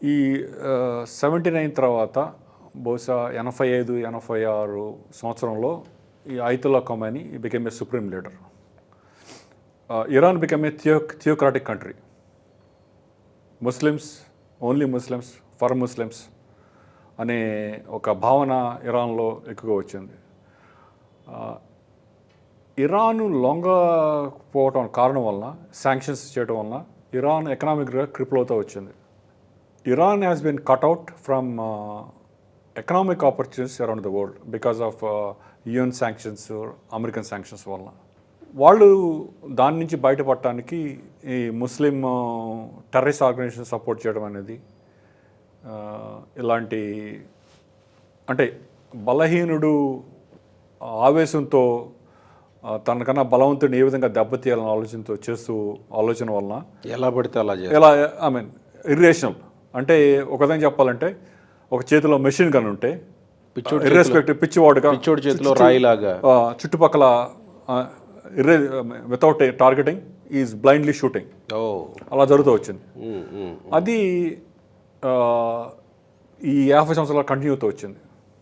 ఈ 79 తర్వాత బహుశా 85-86 సంవత్సరంలో ఈ Ayatollah Khomeini became a supreme leader. Iran became a theocratic country. Muslims, only Muslims, for Muslims అనే ఒక భావన ఇరాన్లో ఎక్కువగా వచ్చింది. ఇరాన్ లొంగపోవటం కారణం వలన, శాంక్షన్స్ చేయడం వలన ఇరాన్ ఎకనామిక్గా క్రిపుల్ అవుతూ వచ్చింది. Iran has been cut out from economic opportunities around the world because of UN sanctions, American sanctions వలన. వాళ్ళు దాని నుంచి బయటపడటానికి ఈ ముస్లిం టెర్రరిస్ట్ ఆర్గనైజేషన్ సపోర్ట్ చేయడం అనేది, ఇలాంటి అంటే బలహీనుడు ఆవేశంతో తనకన్నా బలవంతుడిని ఏ విధంగా దెబ్బతీయాలని ఆలోచన వలన ఎలా పడితే అలా ఐ మీన్ ఇర్రేషనల్. అంటే ఒక విధంగా చెప్పాలంటే ఒక చేతిలో మెషిన్ గన్ ఉంటే ఇర్రెస్పెక్టివ్ పిచ్చివాడుగా చేతిలో రాయిలాగా చుట్టుపక్కల without targeting is blindly shooting, అలా జరుగుతూ వచ్చింది. అది ఈ 50 సంవత్సరాల కంటిన్యూ అవుతూ వచ్చింది.